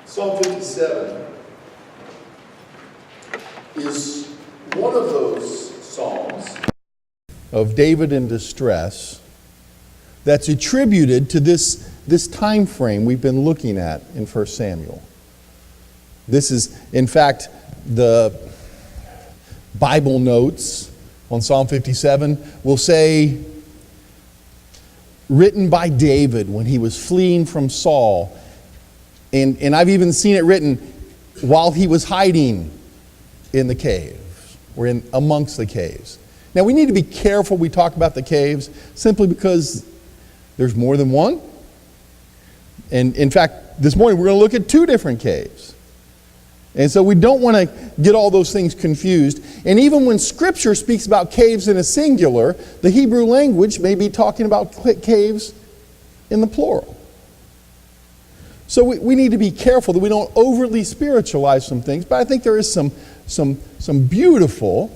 Psalm 57 is one of those psalms of David in distress that's attributed to this time frame we've been looking at in 1 Samuel. This is, in fact, the Bible notes on Psalm 57 will say, written by David when he was fleeing from Saul. And I've even seen it written while he was hiding in the caves, or in amongst the caves. Now we need to be careful we talk about the caves simply because there's more than one. And in fact, this morning we're going to look at two different caves. And so we don't want to get all those things confused. And even when Scripture speaks about caves in a singular, the Hebrew language may be talking about caves in the plural. So we need to be careful that we don't overly spiritualize some things. But I think there is some beautiful,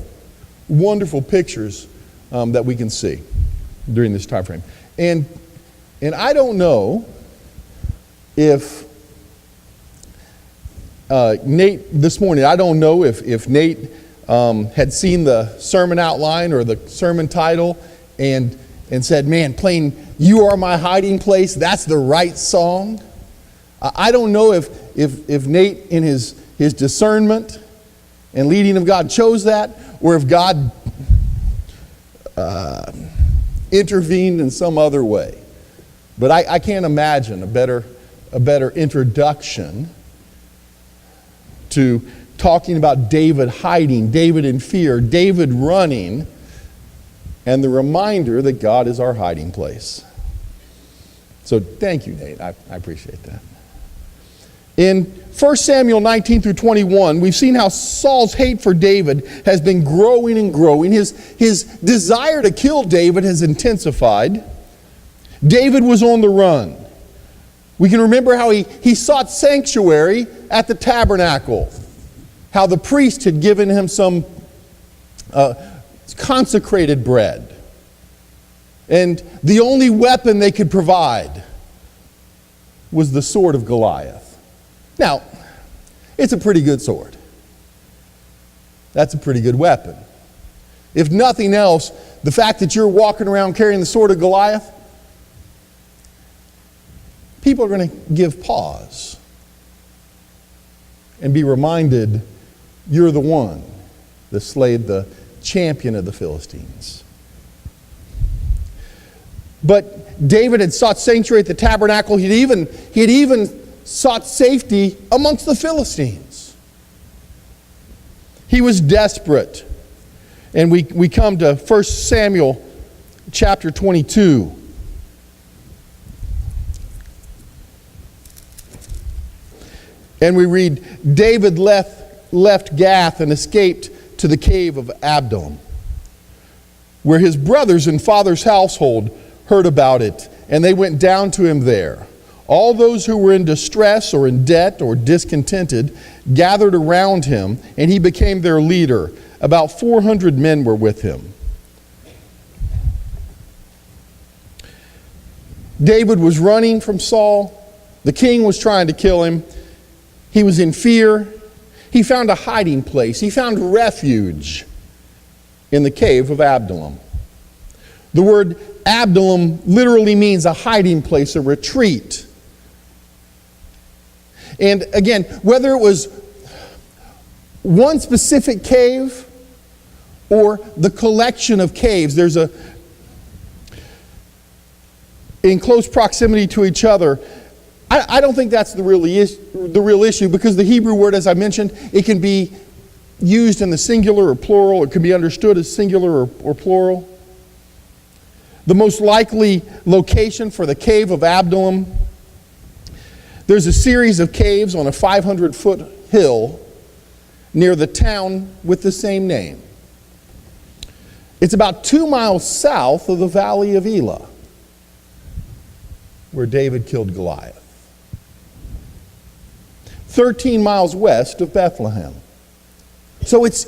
wonderful pictures that we can see during this time frame. And I don't know if Nate, this morning, I don't know if Nate had seen the sermon outline or the sermon title and said, man, playing You Are My Hiding Place, that's the right song. I don't know if Nate in his discernment and leading of God chose that, or if God intervened in some other way. But I can't imagine a better introduction to talking about David hiding, David in fear, David running, and the reminder that God is our hiding place. So thank you, Nate. I appreciate that. In 1 Samuel 19 through 21, we've seen how Saul's hate for David has been growing and growing. His desire to kill David has intensified. David was on the run. We can remember how he sought sanctuary at the tabernacle, how the priest had given him some consecrated bread. And the only weapon they could provide was the sword of Goliath. Now, it's a pretty good sword. That's a pretty good weapon. If nothing else, the fact that you're walking around carrying the sword of Goliath, people are going to give pause and be reminded you're the one that slayed the champion of the Philistines. But David had sought sanctuary at the tabernacle. He had even sought safety amongst the Philistines. He was desperate. And we come to 1 Samuel chapter 22. And we read, David left Gath and escaped to the cave of Adullam, where his brothers and father's household heard about it, and they went down to him there. All those who were in distress or in debt or discontented gathered around him, and he became their leader. About 400 men were with him. David was running from Saul. The king was trying to kill him. He was in fear. He found a hiding place. He found refuge in the cave of Adullam. The word Adullam literally means a hiding place, a retreat. And again, whether it was one specific cave or the collection of caves, there's in close proximity to each other. I don't think that's the real issue, because the Hebrew word, as I mentioned, it can be used in the singular or plural. It can be understood as singular or plural. The most likely location for the cave of Adullam, there's a series of caves on a 500-foot hill near the town with the same name. It's about 2 miles south of the valley of Elah, where David killed Goliath. 13 miles west of Bethlehem. So it's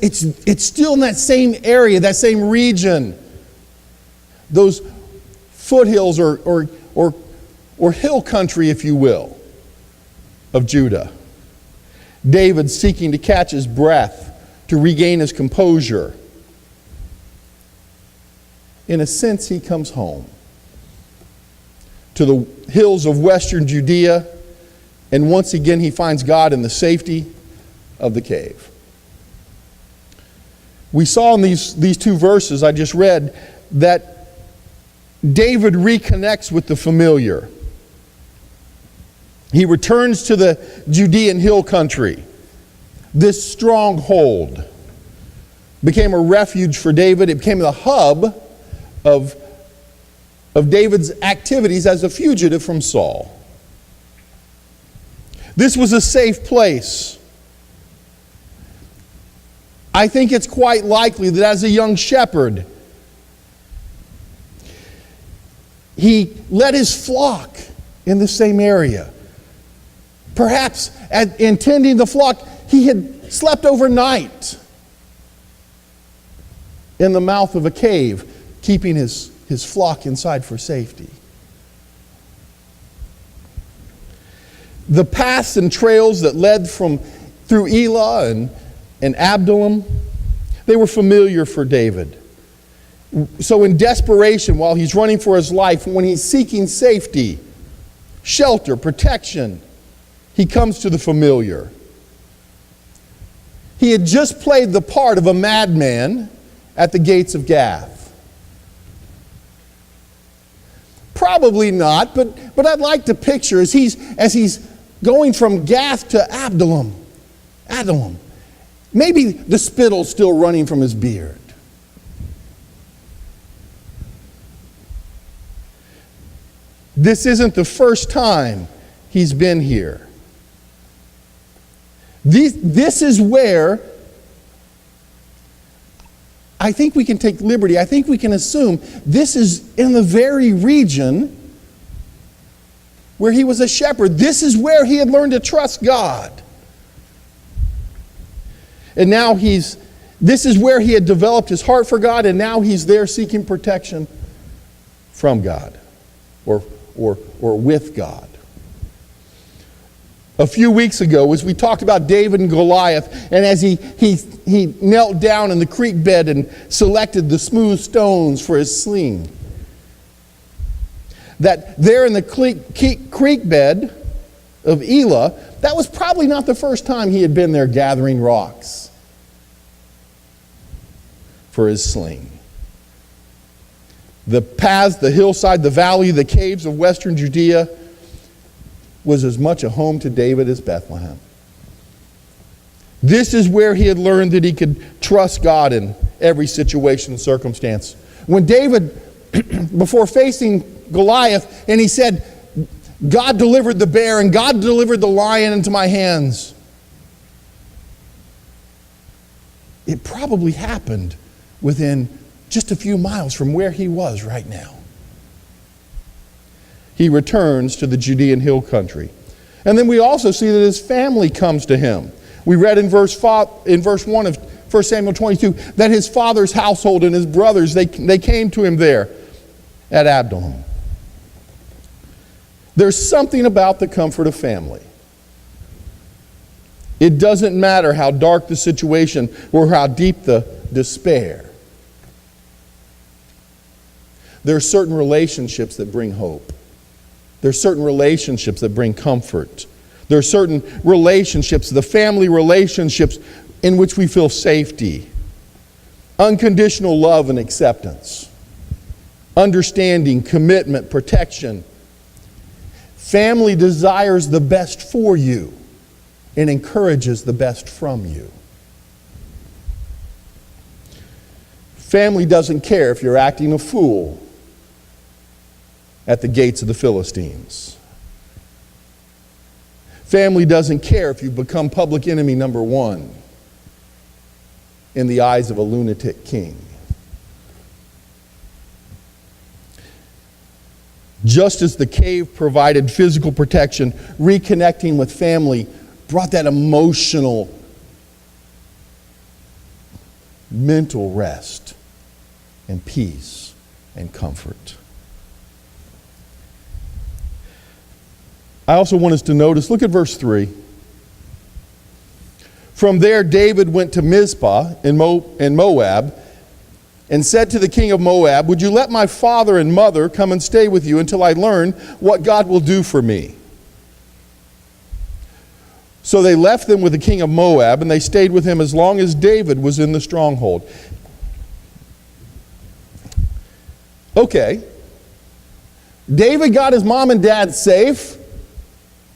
still in that same area, that same region. Those foothills or hill country, if you will, of Judah. David seeking to catch his breath, to regain his composure. In a sense, he comes home to the hills of western Judea, and once again he finds God in the safety of the cave. We saw in these two verses I just read that David reconnects with the familiar. He returns to the Judean hill country. This stronghold became a refuge for David. It became the hub of David's activities as a fugitive from Saul. This was a safe place. I think it's quite likely that as a young shepherd, he led his flock in the same area. Perhaps in tending the flock, he had slept overnight in the mouth of a cave, keeping his flock inside for safety. The paths and trails that led through Elah and Abdullam, they were familiar for David. So in desperation, while he's running for his life, when he's seeking safety, shelter, protection, he comes to the familiar. He had just played the part of a madman at the gates of Gath. Probably not, but I'd like to picture as he's going from Gath to Abdullam, maybe the spittle's still running from his beard. This isn't the first time he's been here. This is where I think we can take liberty. I think we can assume this is in the very region where he was a shepherd. This is where he had learned to trust God. And now this is where he had developed his heart for God, and now he's there seeking protection from God or with God. A few weeks ago, as we talked about David and Goliath, and as he knelt down in the creek bed and selected the smooth stones for his sling, that there in the creek bed of Elah, that was probably not the first time he had been there gathering rocks for his sling. The paths, the hillside, the valley, the caves of western Judea was as much a home to David as Bethlehem. This is where he had learned that he could trust God in every situation and circumstance. When David, before facing Goliath, and he said, God delivered the bear and God delivered the lion into my hands. It probably happened within just a few miles from where he was right now. He returns to the Judean hill country. And then we also see that his family comes to him. We read in verse 1 of 1 Samuel 22 that his father's household and his brothers, they came to him there at Abdullam. There's something about the comfort of family. It doesn't matter how dark the situation or how deep the despair. There are certain relationships that bring hope. There are certain relationships that bring comfort. There are certain relationships, the family relationships, in which we feel safety, unconditional love and acceptance, understanding, commitment, protection. Family desires the best for you and encourages the best from you. Family doesn't care if you're acting a fool at the gates of the Philistines. Family doesn't care if you've become public enemy number one in the eyes of a lunatic king. Just as the cave provided physical protection, reconnecting with family brought that emotional, mental rest and peace and comfort. I also want us to notice, look at verse 3. From there David went to Mizpah in Moab, and said to the king of Moab, "Would you let my father and mother come and stay with you until I learn what God will do for me?" So they left them with the king of Moab, and they stayed with him as long as David was in the stronghold. Okay. David got his mom and dad safe,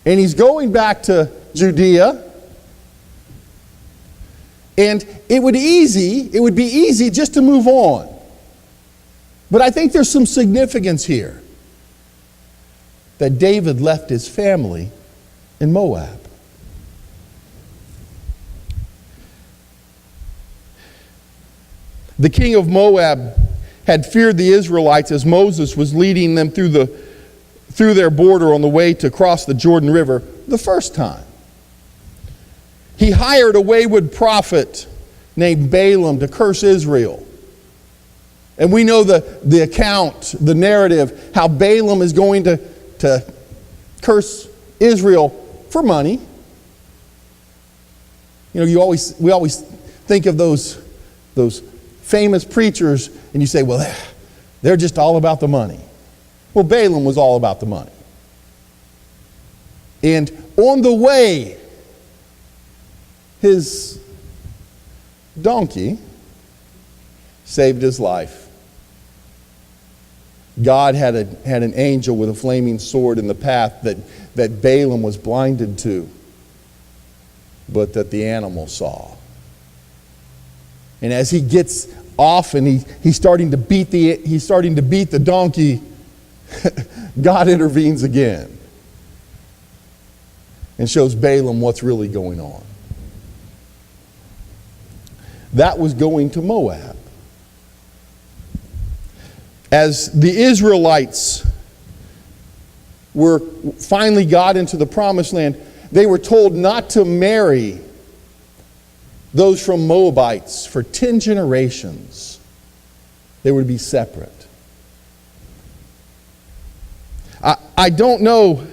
and he's going back to Judea. And it would be easy just to move on. But I think there's some significance here that David left his family in Moab. The king of Moab had feared the Israelites as Moses was leading them through their border on the way to cross the Jordan River the first time. He hired a wayward prophet named Balaam to curse Israel. And we know the account, the narrative, how Balaam is going to curse Israel for money. You know, we always think of those famous preachers, and you say, well, they're just all about the money. Well, Balaam was all about the money. And on the way, his donkey saved his life. God had an angel with a flaming sword in the path that Balaam was blinded to, but that the animal saw. And as he gets off and he's starting to beat the donkey, God intervenes again and shows Balaam what's really going on. That was going to Moab. As the Israelites finally got into the promised land, they were told not to marry those from Moabites for 10 generations. They were to be separate. I don't know.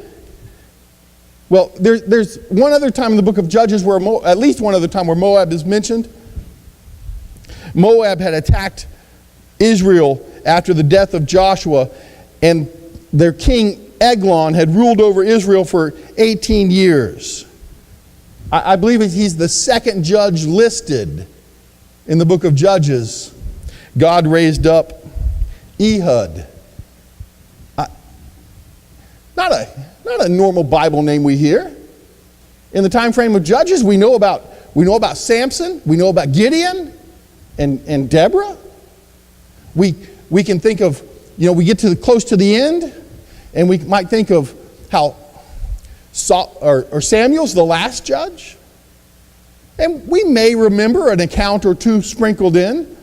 Well, there's one other time in the book of Judges where at least one other time where Moab is mentioned. Moab had attacked Israel after the death of Joshua, and their king Eglon had ruled over Israel for 18 years. I believe he's the second judge listed in the book of Judges. God raised up Ehud. Not a normal Bible name we hear. In the time frame of Judges, we know about Samson, we know about Gideon and Deborah. We can think of, we get close to the end, and we might think of how Samuel's the last judge. And we may remember an account or two sprinkled in.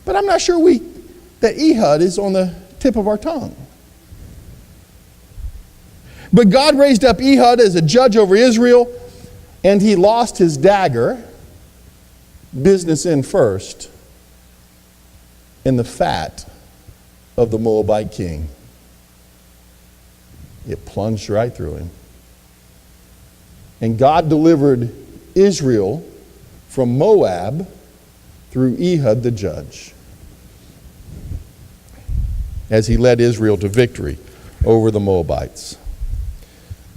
But I'm not sure that Ehud is on the tip of our tongue. But God raised up Ehud as a judge over Israel, and he lost his dagger, business in first, in the fat of the Moabite king. It plunged right through him. And God delivered Israel from Moab through Ehud the judge, as he led Israel to victory over the Moabites.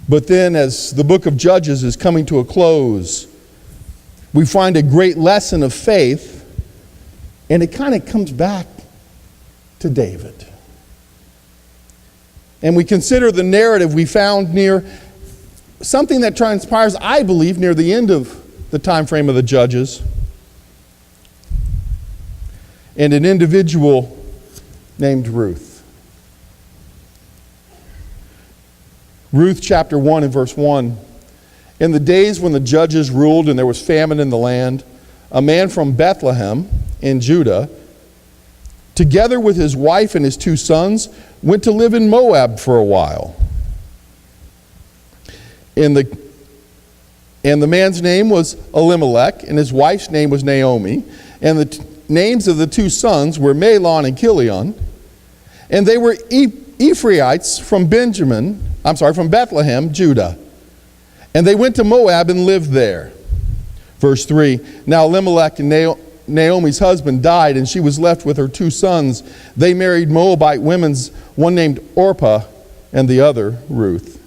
But then, as the book of Judges is coming to a close, we find a great lesson of faith, and it kind of comes back to David. And we consider the narrative we found near something that transpires, I believe, near the end of the time frame of the Judges, and an individual named Ruth. Ruth chapter 1 and verse 1. In the days when the judges ruled and there was famine in the land, a man from Bethlehem in Judah, together with his wife and his 2 sons, went to live in Moab for a while. And the man's name was Elimelech, and his wife's name was Naomi, and the names of the 2 sons were Mahlon and Chilion, and they were Ephraimites from Bethlehem, Judah. And they went to Moab and lived there. Verse 3, now Elimelech and Naomi's husband died, and she was left with her 2 sons. They married Moabite women, one named Orpah and the other Ruth.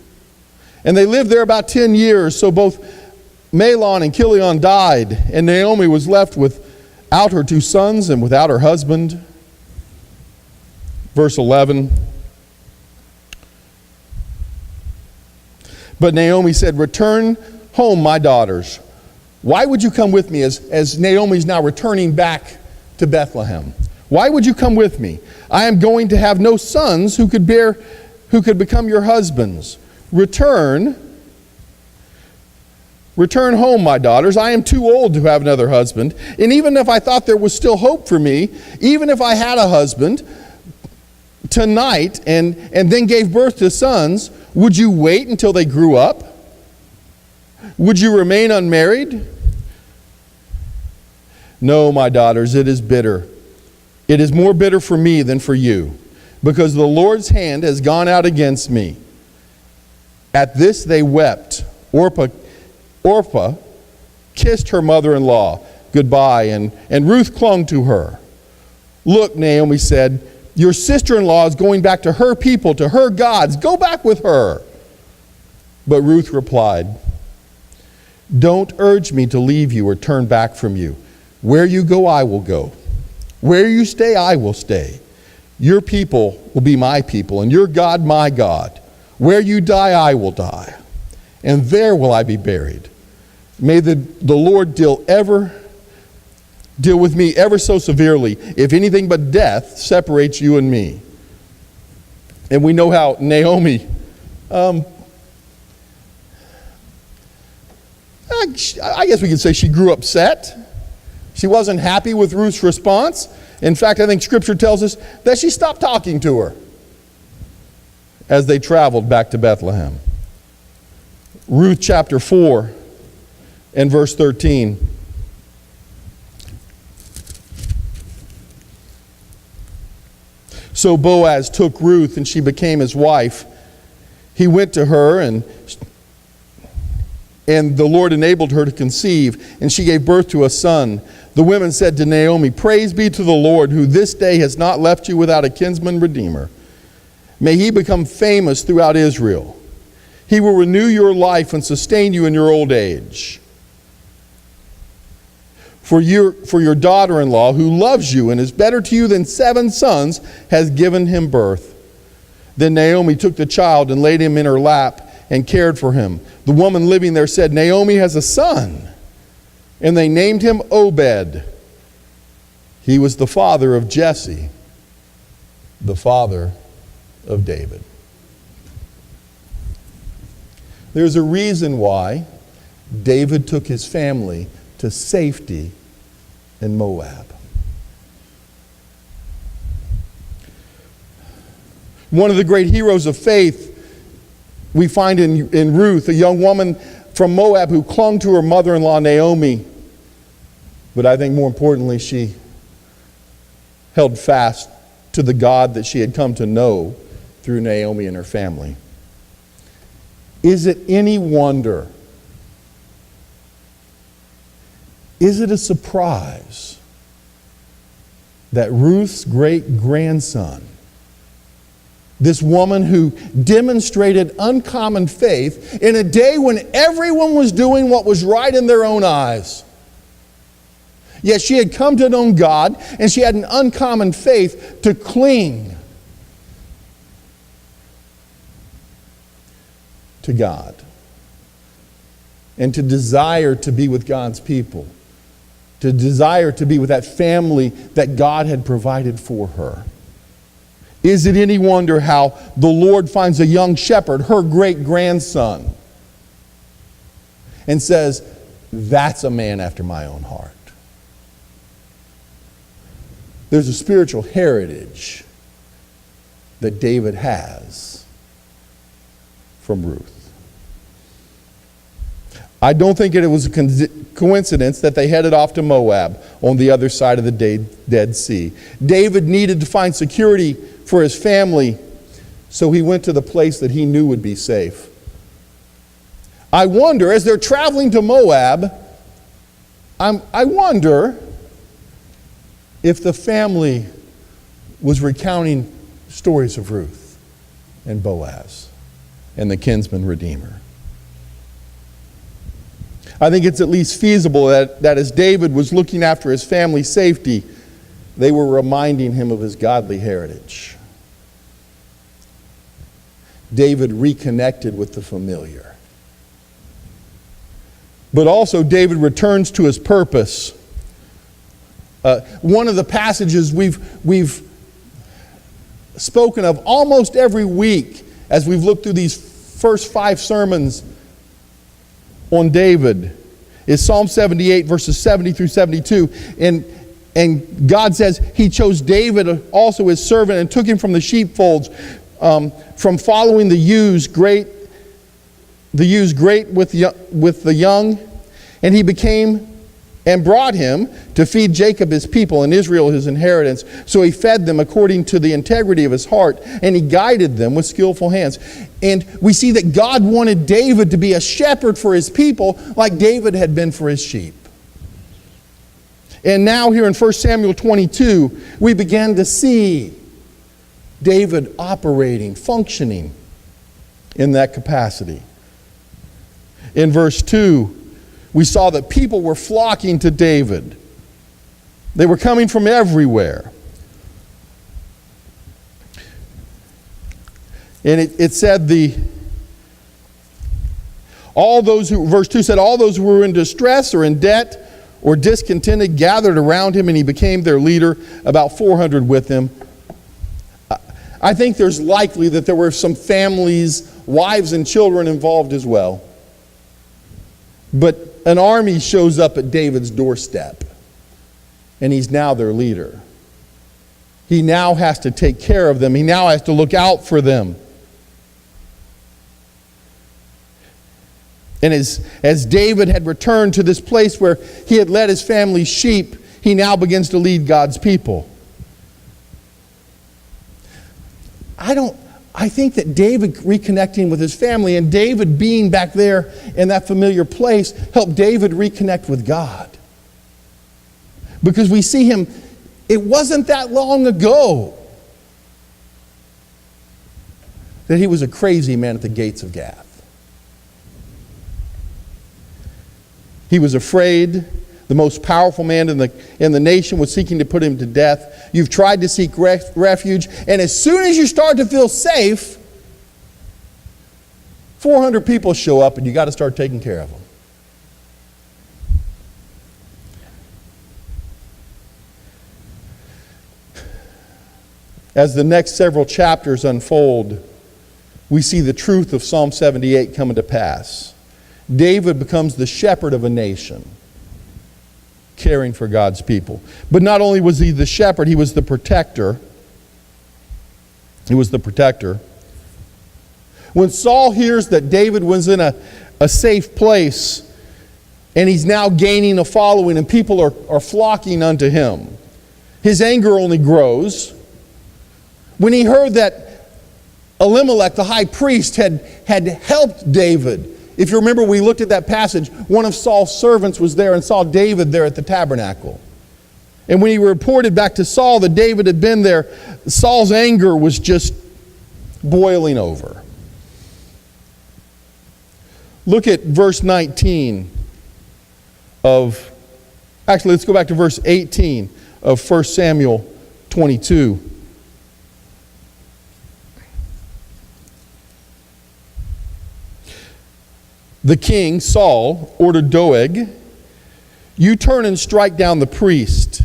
And they lived there about 10 years. So both Mahlon and Chilion died, and Naomi was left without her 2 sons and without her husband. Verse 11. But Naomi said, return home, my daughters. Why would you come with me? As Naomi's now returning back to Bethlehem. Why would you come with me? I am going to have no sons who could become your husbands. Return home, my daughters. I am too old to have another husband. And even if I thought there was still hope for me, even if I had a husband tonight and then gave birth to sons, would you wait until they grew up? Would you remain unmarried? No, my daughters, it is bitter. It is more bitter for me than for you, because the Lord's hand has gone out against me. At this they wept. Orpah kissed her mother-in-law goodbye, and Ruth clung to her. Look, Naomi said, your sister-in-law is going back to her people, to her gods. Go back with her. But Ruth replied, don't urge me to leave you or turn back from you. Where you go, I will go. Where you stay, I will stay. Your people will be my people, and your God my God. Where you die, I will die, and there will I be buried. May the Lord deal with me ever so severely, if anything but death separates you and me. And we know how Naomi, I guess we could say she grew upset. She wasn't happy with Ruth's response. In fact, I think Scripture tells us that she stopped talking to her as they traveled back to Bethlehem. Ruth chapter 4 and verse 13. So Boaz took Ruth, and she became his wife. He went to her, and the Lord enabled her to conceive, and she gave birth to a son. The women said to Naomi, praise be to the Lord, who this day has not left you without a kinsman redeemer. May he become famous throughout Israel. He will renew your life and sustain you in your old age. For your daughter-in-law, who loves you and is better to you than 7 sons, has given him birth. Then Naomi took the child and laid him in her lap and cared for him. The woman living there said, Naomi has a son. And they named him Obed. He was the father of Jesse, the father of David. There's a reason why David took his family to safety in Moab. One of the great heroes of faith we find in Ruth, a young woman from Moab who clung to her mother-in-law Naomi. But I think more importantly, she held fast to the God that she had come to know through Naomi and her family. Is it any wonder? Is it a surprise that Ruth's great-grandson, this woman who demonstrated uncommon faith in a day when everyone was doing what was right in their own eyes, yet she had come to know God, and she had an uncommon faith to cling to God and to desire to be with God's people, to desire to be with that family that God had provided for her. Is it any wonder how the Lord finds a young shepherd, her great-grandson, and says, that's a man after my own heart. There's a spiritual heritage that David has from Ruth. I don't think it was a coincidence that they headed off to Moab on the other side of the Dead Sea. David needed to find security for his family, so he went to the place that he knew would be safe. I wonder, as they're traveling to Moab, I wonder if the family was recounting stories of Ruth and Boaz and the kinsman redeemer. I think it's at least feasible that as David was looking after his family's safety, they were reminding him of his godly heritage. David reconnected with the familiar. But also David returns to his purpose. One of the passages we've spoken of almost every week as we've looked through these first 5 sermons on David is Psalm 78, verses 70 through 72. And God says he chose David, also his servant, and took him from the sheepfolds, from following the ewes great with the young, and he became and brought him to feed Jacob his people and Israel his inheritance. So he fed them according to the integrity of his heart, and he guided them with skillful hands. And we see that God wanted David to be a shepherd for his people like David had been for his sheep. And now here in 1 Samuel 22, we began to see David operating, functioning in that capacity. In verse 2, we saw that people were flocking to David. They were coming from everywhere. And it said verse 2 said, all those who were in distress or in debt or discontented gathered around him, and he became their leader, about 400 with him. I think there's likely that there were some families, wives and children involved as well. But an army shows up at David's doorstep, and he's now their leader. He now has to take care of them. He now has to look out for them. And as David had returned to this place where he had led his family's sheep, he now begins to lead God's people. I think that David reconnecting with his family and David being back there in that familiar place helped David reconnect with God. Because we see him, it wasn't that long ago that he was a crazy man at the gates of Gath. He was afraid. The most powerful man in the nation was seeking to put him to death. You've tried to seek refuge, and as soon as you start to feel safe, 400 people show up, and you got to start taking care of them. As the next several chapters unfold, we see the truth of Psalm 78 coming to pass. David becomes the shepherd of a nation, caring for God's people. But not only was he the shepherd, he was the protector. He was the protector. When Saul hears that David was in a safe place, and he's now gaining a following, and people are flocking unto him, his anger only grows. When he heard that Elimelech, the high priest, had helped David. If you remember, we looked at that passage. One of Saul's servants was there and saw David there at the tabernacle. And when he reported back to Saul that David had been there, Saul's anger was just boiling over. Look at verse 19 let's go back to verse 18 of 1 Samuel 22. The king, Saul, ordered Doeg, you turn and strike down the priest.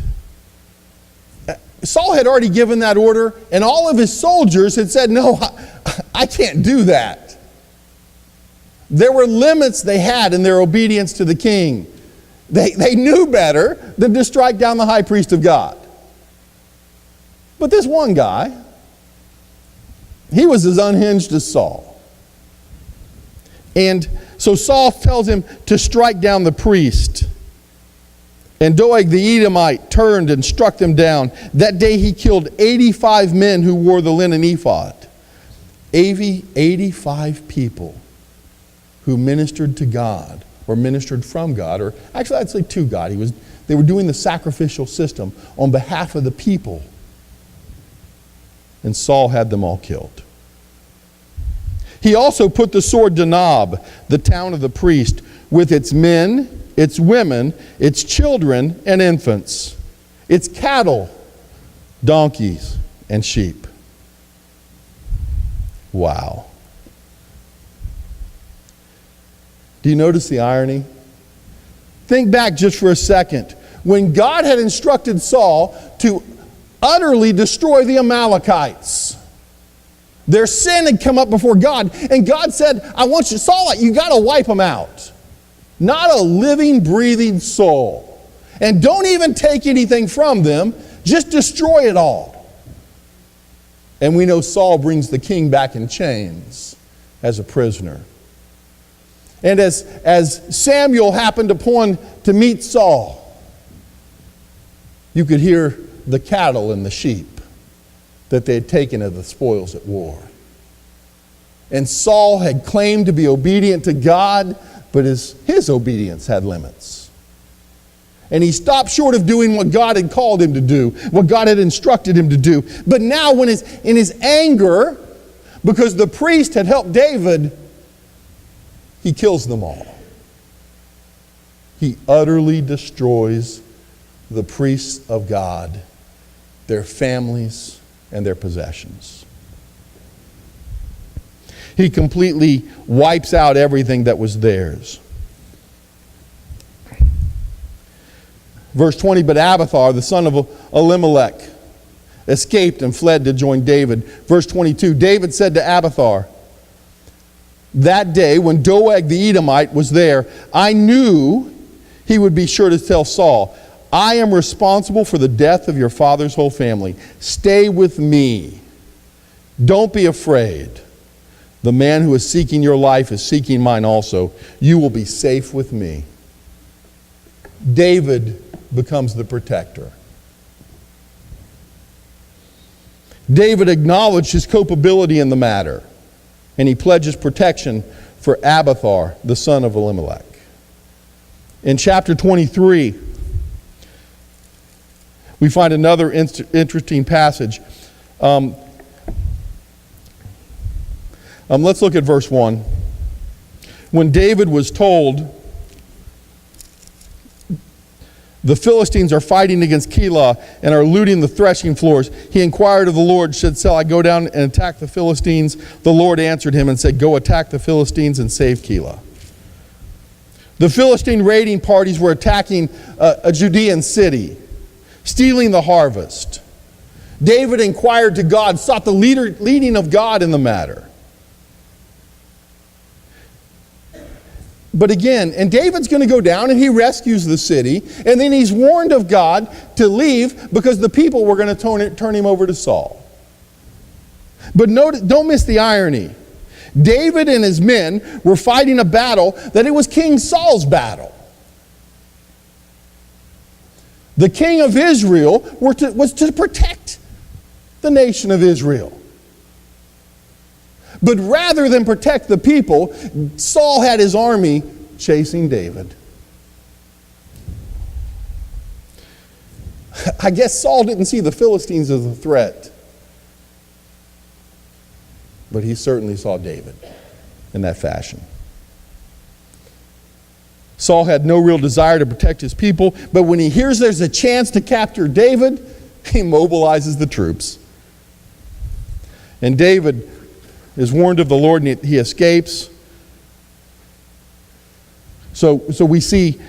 Saul had already given that order, and all of his soldiers had said, no, I can't do that. There were limits they had in their obedience to the king. They knew better than to strike down the high priest of God. But this one guy, he was as unhinged as Saul. And so Saul tells him to strike down the priest. And Doeg the Edomite turned and struck them down. That day he killed 85 men who wore the linen ephod. 85 people who ministered to God, or ministered from God, or actually I'd say to God. They were doing the sacrificial system on behalf of the people. And Saul had them all killed. He also put the sword to Nob, the town of the priest, with its men, its women, its children, and infants, its cattle, donkeys, and sheep. Wow. Do you notice the irony? Think back just for a second. When God had instructed Saul to utterly destroy the Amalekites, their sin had come up before God, and God said, I want you, Saul, you got to wipe them out. Not a living, breathing soul. And don't even take anything from them, just destroy it all. And we know Saul brings the king back in chains as a prisoner. And as Samuel happened upon to meet Saul, you could hear the cattle and the sheep that they had taken of the spoils at war. And Saul had claimed to be obedient to God, but his obedience had limits. And he stopped short of doing what God had called him to do, what God had instructed him to do. But now in his anger, because the priest had helped David, he kills them all. He utterly destroys the priests of God, their families, and their possessions. He completely wipes out everything that was theirs. Verse 20, but Abiathar, the son of Elimelech, escaped and fled to join David. Verse 22, David said to Abiathar, that day when Doeg the Edomite was there, I knew he would be sure to tell Saul, I am responsible for the death of your father's whole family. Stay with me. Don't be afraid. The man who is seeking your life is seeking mine also. You will be safe with me. David becomes the protector. David acknowledged his culpability in the matter, and he pledges protection for Abiathar, the son of Elimelech. In chapter 23, we find another interesting passage. Let's look at verse 1. When David was told the Philistines are fighting against Keilah and are looting the threshing floors, he inquired of the Lord, shall I go down and attack the Philistines? The Lord answered him and said, go attack the Philistines and save Keilah. The Philistine raiding parties were attacking a Judean city, stealing the harvest. David inquired to God, sought the leading of God in the matter. But again, and David's going to go down and he rescues the city, and then he's warned of God to leave because the people were going to turn him over to Saul. But don't miss the irony. David and his men were fighting a battle that it was King Saul's battle. The king of Israel was to protect the nation of Israel. But rather than protect the people, Saul had his army chasing David. I guess Saul didn't see the Philistines as a threat, but he certainly saw David in that fashion. Saul had no real desire to protect his people, but when he hears there's a chance to capture David, he mobilizes the troops. And David is warned of the Lord and he escapes. So we see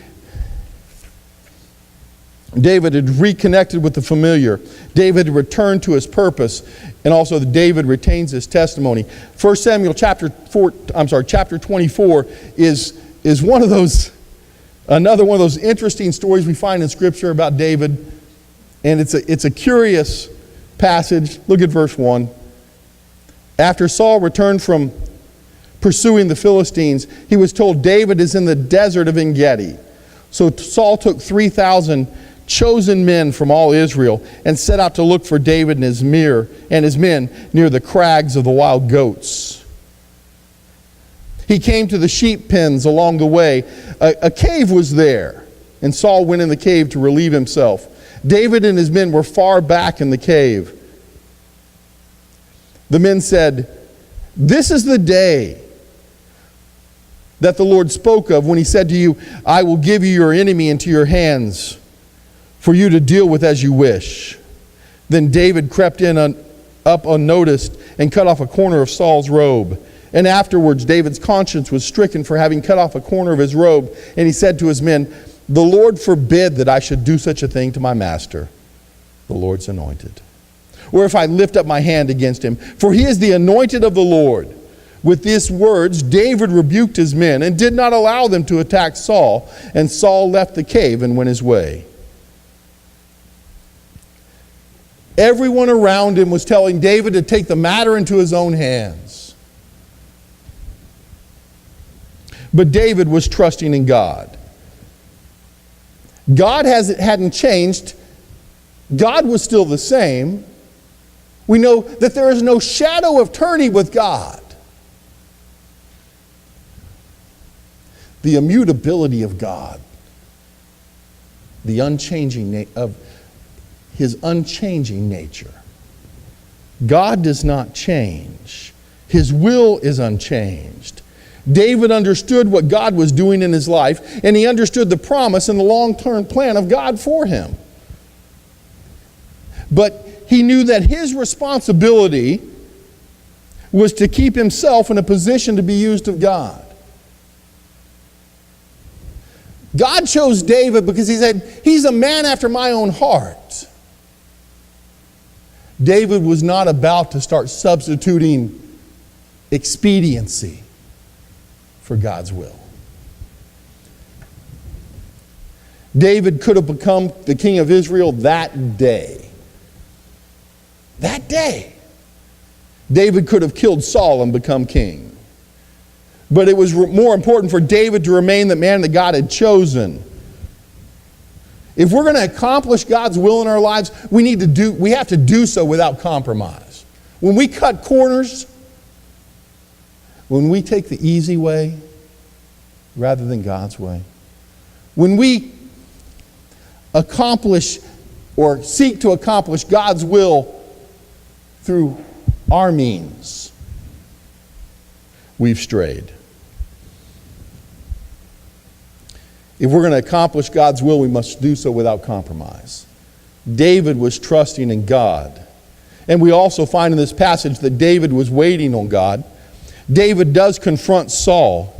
David had reconnected with the familiar. David returned to his purpose, and also David retains his testimony. 1 Samuel chapter 24 is one of those, another one of those interesting stories we find in Scripture about David, and it's a curious passage. Look at verse 1. After Saul returned from pursuing the Philistines, he was told David is in the desert of En-Gedi. So Saul took 3,000 chosen men from all Israel and set out to look for David and his men near the crags of the wild goats. He came to the sheep pens along the way. A cave was there, and Saul went in the cave to relieve himself. David and his men were far back in the cave. The men said, "This is the day that the Lord spoke of when he said to you, 'I will give you your enemy into your hands for you to deal with as you wish.'" Then David crept in up unnoticed and cut off a corner of Saul's robe. And afterwards David's conscience was stricken for having cut off a corner of his robe. And he said to his men, "The Lord forbid that I should do such a thing to my master, the Lord's anointed. Or if I lift up my hand against him, for he is the anointed of the Lord." With these words, David rebuked his men and did not allow them to attack Saul. And Saul left the cave and went his way. Everyone around him was telling David to take the matter into his own hands. But David was trusting in God. God hadn't changed. God was still the same. We know that there is no shadow of turning with God. The immutability of God, the unchanging of his unchanging nature. God does not change. His will is unchanged. David understood what God was doing in his life, and he understood the promise and the long-term plan of God for him. But he knew that his responsibility was to keep himself in a position to be used of God. God chose David because he said, "He's a man after my own heart." David was not about to start substituting expediency for God's will. David could have become the king of Israel that day. That day. David could have killed Saul and become king. But it was more important for David to remain the man that God had chosen. If we're going to accomplish God's will in our lives, we have to do so without compromise. When we cut corners, when we take the easy way rather than God's way, when we accomplish or seek to accomplish God's will through our means, we've strayed. If we're going to accomplish God's will, we must do so without compromise. David was trusting in God. And we also find in this passage that David was waiting on God. David does confront Saul.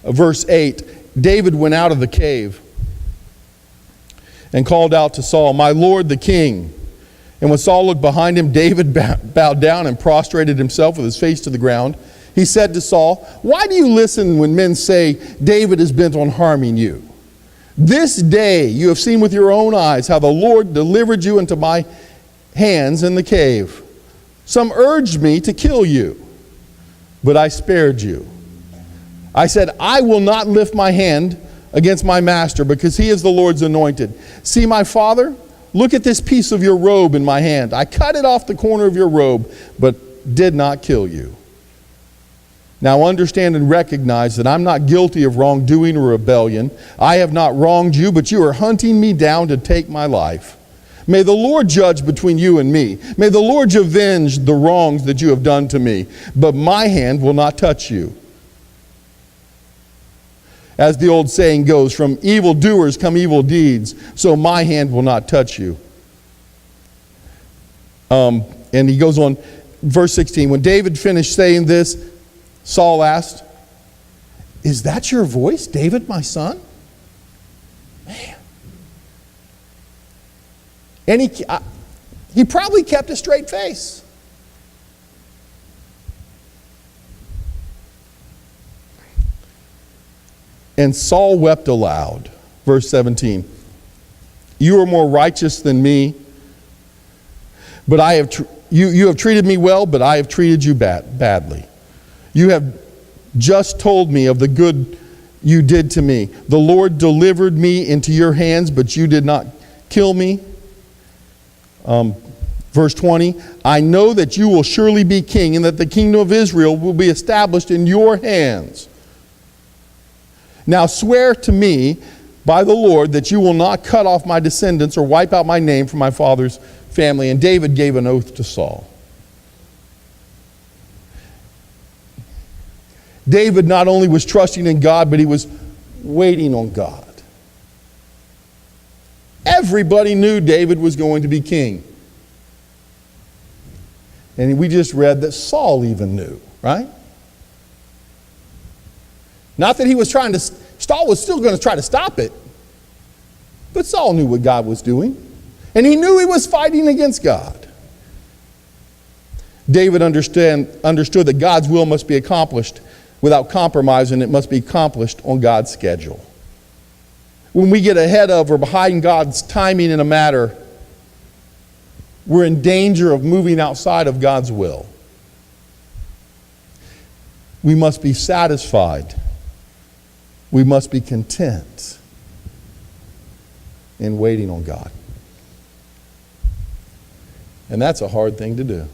Verse 8, David went out of the cave and called out to Saul, "My lord the king." And when Saul looked behind him, David bowed down and prostrated himself with his face to the ground. He said to Saul, "Why do you listen when men say David is bent on harming you? This day you have seen with your own eyes how the Lord delivered you into my hands in the cave. Some urged me to kill you, but I spared you. I said, I will not lift my hand against my master, because he is the Lord's anointed. See, my father, look at this piece of your robe in my hand. I cut it off the corner of your robe, but did not kill you. Now understand and recognize that I'm not guilty of wrongdoing or rebellion. I have not wronged you, but you are hunting me down to take my life. May the Lord judge between you and me. May the Lord avenge the wrongs that you have done to me, but my hand will not touch you. As the old saying goes, from evil doers come evil deeds, so my hand will not touch you." And he goes on, verse 16, when David finished saying this, Saul asked, "Is that your voice, David, my son?" Man. And he probably kept a straight face. And Saul wept aloud. Verse 17. "You are more righteous than me, but you have treated me well, but I have treated you badly. You have just told me of the good you did to me. The Lord delivered me into your hands, but you did not kill me." Verse 20, I know that you will surely be king, and that the kingdom of Israel will be established in your hands. Now swear to me by the Lord that you will not cut off my descendants or wipe out my name from my father's family. And David gave an oath to Saul. David not only was trusting in God, but he was waiting on God. Everybody knew David was going to be king. And we just read that Saul even knew, right? Not that he was trying to, Saul was still going to try to stop it. But Saul knew what God was doing. And he knew he was fighting against God. David understood that God's will must be accomplished without compromise, and it must be accomplished on God's schedule. When we get ahead of or behind God's timing in a matter, we're in danger of moving outside of God's will. We must be satisfied. We must be content in waiting on God. And that's a hard thing to do.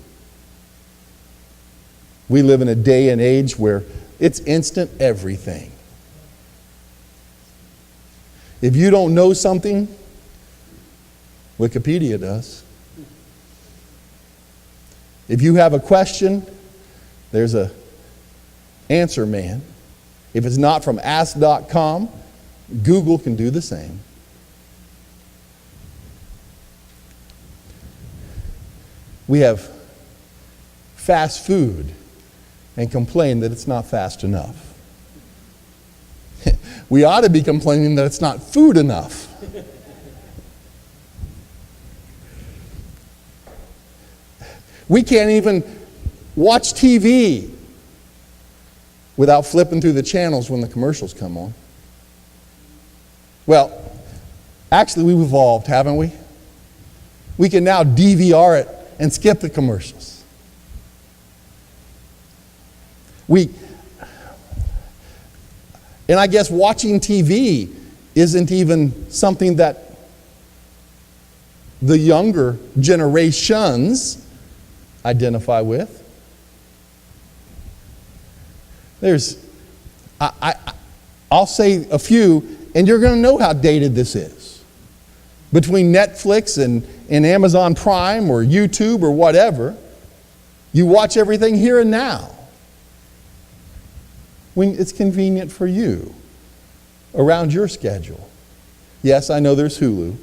We live in a day and age where it's instant everything. If you don't know something, Wikipedia does. If you have a question, there's an answer man. If it's not from ask.com, Google can do the same. We have fast food and complain that it's not fast enough. We ought to be complaining that it's not food enough. We can't even watch TV without flipping through the channels when the commercials come on. Well, actually we've evolved, haven't we? We can now DVR it and skip the commercials. And I guess watching TV isn't even something that the younger generations identify with. I'll say a few, and you're going to know how dated this is. Between Netflix and Amazon Prime or YouTube or whatever, you watch everything here and now, when it's convenient for you, around your schedule. Yes, I know there's Hulu.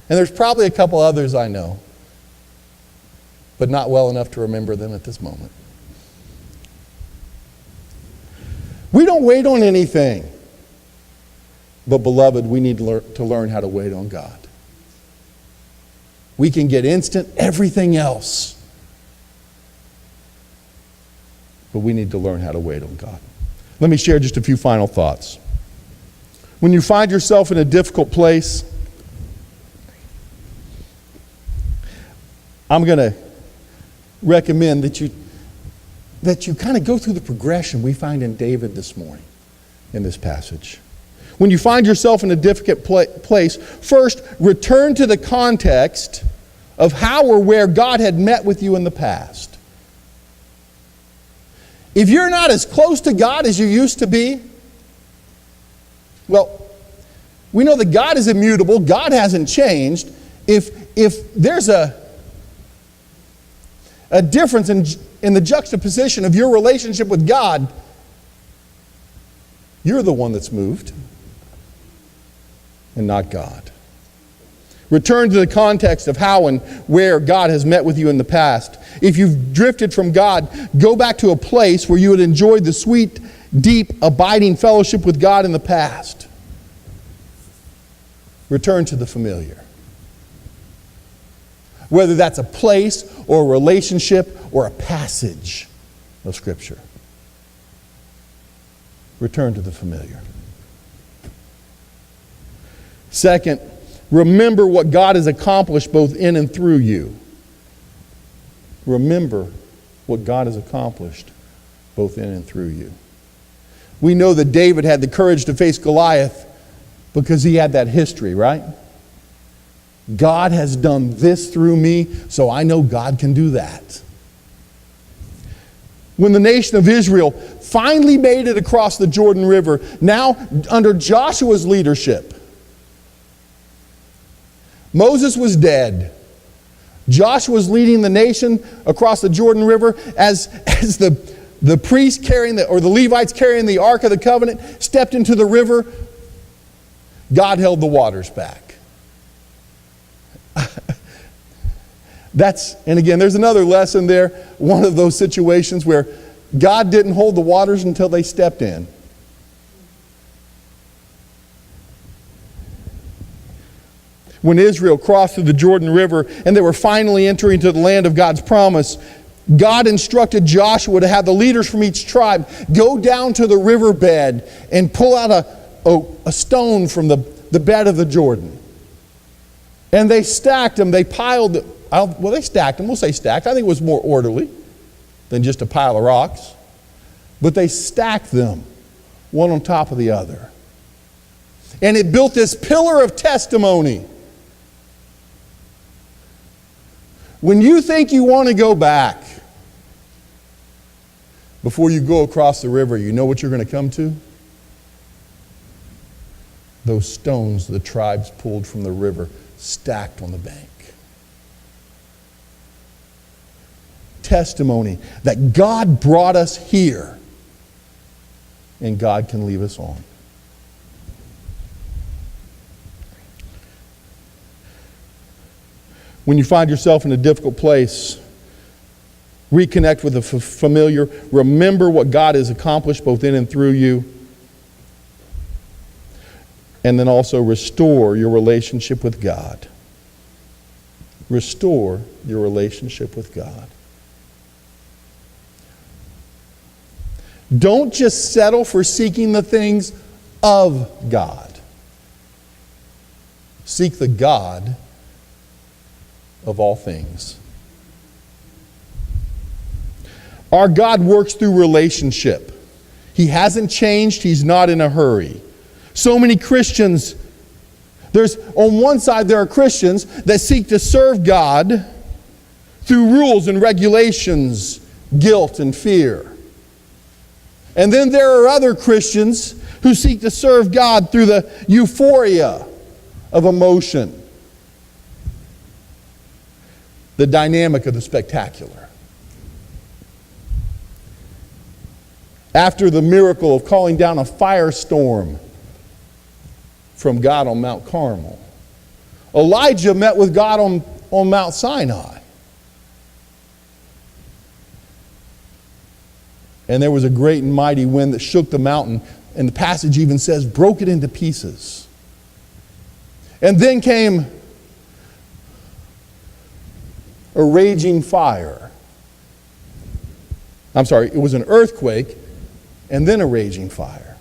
And there's probably a couple others I know, but not well enough to remember them at this moment. We don't wait on anything. But beloved, we need to learn how to wait on God. We can get instant everything else. But we need to learn how to wait on God. Let me share just a few final thoughts. When you find yourself in a difficult place, I'm going to recommend that you kind of go through the progression we find in David this morning in this passage. When you find yourself in a difficult place, first, return to the context of how or where God had met with you in the past. If you're not as close to God as you used to be, well, we know that God is immutable. God hasn't changed. If there's a difference in the juxtaposition of your relationship with God, you're the one that's moved and not God. Return to the context of how and where God has met with you in the past. If you've drifted from God, go back to a place where you had enjoyed the sweet, deep, abiding fellowship with God in the past. Return to the familiar. Whether that's a place or a relationship or a passage of Scripture. Return to the familiar. Second, remember what God has accomplished both in and through you. Remember what God has accomplished both in and through you. We know that David had the courage to face Goliath because he had that history, right? God has done this through me, so I know God can do that. When the nation of Israel finally made it across the Jordan River, now under Joshua's leadership, Moses was dead. Joshua was leading the nation across the Jordan River as the priests carrying the Levites carrying the Ark of the Covenant stepped into the river. God held the waters back. And again, there's another lesson there. One of those situations where God didn't hold the waters until they stepped in. When Israel crossed through the Jordan River and they were finally entering into the land of God's promise, God instructed Joshua to have the leaders from each tribe go down to the riverbed and pull out a stone from the bed of the Jordan. And they stacked them. They piled them. Well, they stacked them. We'll say stacked. I think it was more orderly than just a pile of rocks. But they stacked them, one on top of the other. And it built this pillar of testimony. When you think you want to go back, before you go across the river, you know what you're going to come to? Those stones the tribes pulled from the river, stacked on the bank. Testimony that God brought us here, and God can leave us on. When you find yourself in a difficult place, reconnect with the familiar. Remember what God has accomplished both in and through you. And then also restore your relationship with God. Restore your relationship with God. Don't just settle for seeking the things of God. Seek the God of all things. Our God works through relationship. He hasn't changed. He's not in a hurry. So many Christians, on one side there are Christians that seek to serve God through rules and regulations, guilt and fear. And then there are other Christians who seek to serve God through the euphoria of emotion. The dynamic of the spectacular. After the miracle of calling down a firestorm from God on Mount Carmel, Elijah met with God on Mount Sinai. And there was a great and mighty wind that shook the mountain, and the passage even says, broke it into pieces. And then came a raging fire. I'm sorry, it was an earthquake and then a raging fire.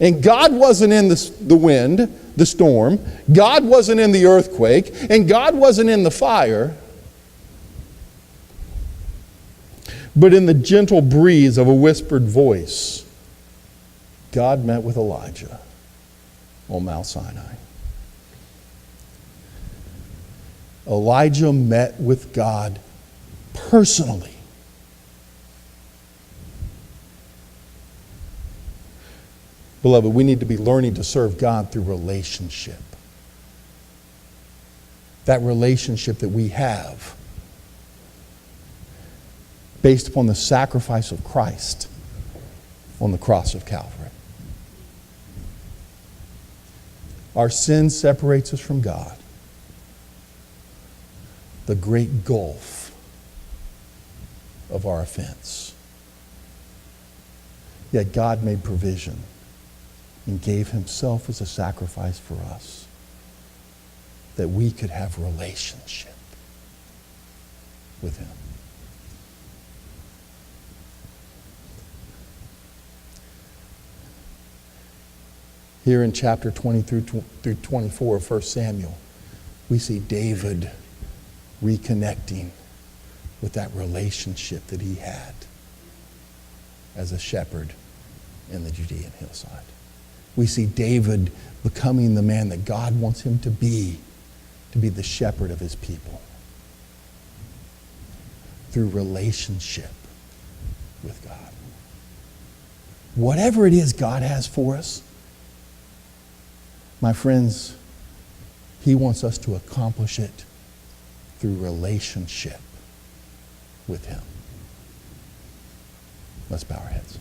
And God wasn't in the wind, the storm. God wasn't in the earthquake. And God wasn't in the fire. But in the gentle breeze of a whispered voice, God met with Elijah on Mount Sinai. Elijah met with God personally. Beloved, we need to be learning to serve God through relationship. That relationship that we have based upon the sacrifice of Christ on the cross of Calvary. Our sin separates us from God. The great gulf of our offense. Yet God made provision and gave himself as a sacrifice for us, that we could have relationship with him. Here in chapter 20 through 24 of 1 Samuel, we see David reconnecting with that relationship that he had as a shepherd in the Judean hillside. We see David becoming the man that God wants him to be to be the shepherd of his people through relationship with God. Whatever it is God has for us, my friends, he wants us to accomplish it through relationship with him. Let's bow our heads.